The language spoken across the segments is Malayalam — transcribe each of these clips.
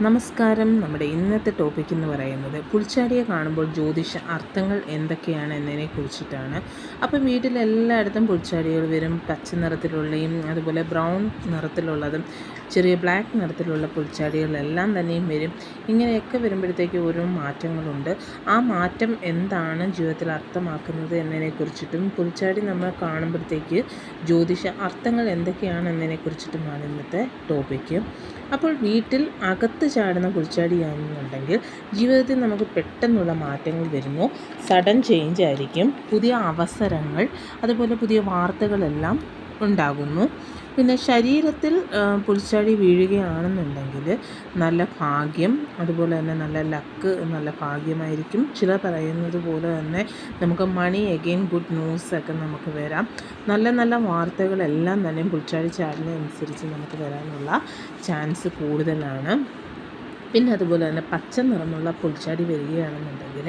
നമസ്കാരം. നമ്മുടെ ഇന്നത്തെ ടോപ്പിക് എന്ന് പറയുന്നത് പുൽച്ചാടിയെ കാണുമ്പോൾ ജ്യോതിഷ അർത്ഥങ്ങൾ എന്തൊക്കെയാണ് എന്നതിനെ കുറിച്ചിട്ടാണ്. അപ്പം വീട്ടിലെല്ലായിടത്തും പുൽച്ചാടികൾ വരും. പച്ച നിറത്തിലുള്ളയും അതുപോലെ ബ്രൗൺ നിറത്തിലുള്ളതും ചെറിയ ബ്ലാക്ക് നിറത്തിലുള്ള പുൽച്ചാടികളെല്ലാം തന്നെയും വരും. ഇങ്ങനെയൊക്കെ വരുമ്പോഴത്തേക്ക് ഓരോ മാറ്റങ്ങളുണ്ട്. ആ മാറ്റം എന്താണ് ജീവിതത്തിൽ അർത്ഥമാക്കുന്നത് എന്നതിനെ കുറിച്ചിട്ടും പുൽച്ചാടി നമ്മൾ കാണുമ്പോഴത്തേക്ക് ജ്യോതിഷ അർത്ഥങ്ങൾ എന്തൊക്കെയാണ് എന്നതിനെ കുറിച്ചിട്ടുമാണ് ഇന്നത്തെ ടോപ്പിക്ക്. അപ്പോൾ വീട്ടിൽ അകത്ത് ചാടുന്ന പുൽച്ചാടിയാണെന്നുണ്ടെങ്കിൽ ജീവിതത്തിൽ നമുക്ക് പെട്ടെന്നുള്ള മാറ്റങ്ങൾ വരുന്നു. സഡൻ ചേഞ്ച് ആയിരിക്കും. പുതിയ അവസരങ്ങൾ അതുപോലെ പുതിയ വാർത്തകളെല്ലാം ഉണ്ടാകുന്നു. പിന്നെ ശരീരത്തിൽ പുൽച്ചാടി വീഴുകയാണെന്നുണ്ടെങ്കിൽ നല്ല ഭാഗ്യം, അതുപോലെ തന്നെ നല്ല ലക്ക്, നല്ല ഭാഗ്യമായിരിക്കും. ചിലർ പറയുന്നത് പോലെ തന്നെ നമുക്ക് മണി അഗെയിൻ ഗുഡ് ന്യൂസ് ഒക്കെ നമുക്ക് വരാം. നല്ല നല്ല വാർത്തകളെല്ലാം തന്നെ പുൽച്ചാടി ചാടുന്നതനുസരിച്ച് നമുക്ക് വരാനുള്ള ചാൻസ് കൂടുതലാണ്. പിന്നെ അതുപോലെ തന്നെ പച്ച നിറമുള്ള പുൽച്ചാടി വരികയാണെന്നുണ്ടെങ്കിൽ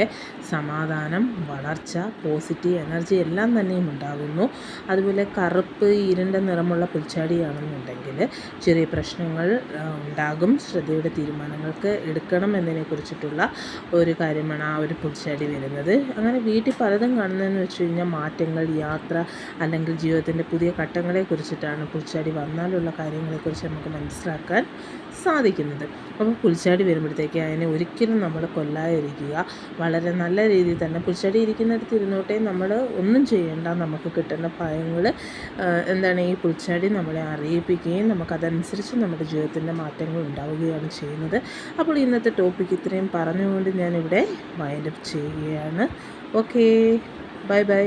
സമാധാനം, വളർച്ച, പോസിറ്റീവ് എനർജി എല്ലാം തന്നെയും ഉണ്ടാകുന്നു. അതുപോലെ കറുപ്പ്, ഇരുണ്ട നിറമുള്ള പുൽച്ചാടിയാണെന്നുണ്ടെങ്കിൽ ചെറിയ പ്രശ്നങ്ങൾ ഉണ്ടാകും. ശ്രദ്ധയുടെ തീരുമാനങ്ങൾക്ക് എടുക്കണം എന്നതിനെക്കുറിച്ചിട്ടുള്ള ഒരു കാര്യമാണ് ആ ഒരു പുൽച്ചാടി വരുന്നത്. അങ്ങനെ വീട്ടിൽ പലതും കാണുന്നതെന്ന് വെച്ച് കഴിഞ്ഞാൽ മാറ്റങ്ങൾ, യാത്ര അല്ലെങ്കിൽ ജീവിതത്തിൻ്റെ പുതിയ ഘട്ടങ്ങളെക്കുറിച്ചിട്ടാണ് പുൽച്ചാടി വന്നാലുള്ള കാര്യങ്ങളെക്കുറിച്ച് നമുക്ക് മനസ്സിലാക്കാൻ സാധിക്കുന്നത്. അപ്പോൾ പുൽച്ചാടി വരുമ്പോഴത്തേക്ക് അതിനെ ഒരിക്കലും നമ്മൾ കൊല്ലാതിരിക്കുക. വളരെ നല്ല രീതിയിൽ തന്നെ പുൽച്ചാടി ഇരിക്കുന്നിടത്ത് ഇരുന്നോട്ടെ, നമ്മൾ ഒന്നും ചെയ്യേണ്ട. നമുക്ക് കിട്ടുന്ന ഫലങ്ങൾ എന്താണ്, ഈ പുൽച്ചാടി നമ്മളെ അറിയിപ്പിക്കുകയും നമുക്കതനുസരിച്ച് നമ്മുടെ ജീവിതത്തിൻ്റെ മാറ്റങ്ങൾ ഉണ്ടാവുകയാണ് ചെയ്യുന്നത്. അപ്പോൾ ഇന്നത്തെ ടോപ്പിക്ക് ഇത്രയും പറഞ്ഞുകൊണ്ട് ഞാനിവിടെ വൈൻഡപ്പ് ചെയ്യുകയാണ്. Okay, bye bye.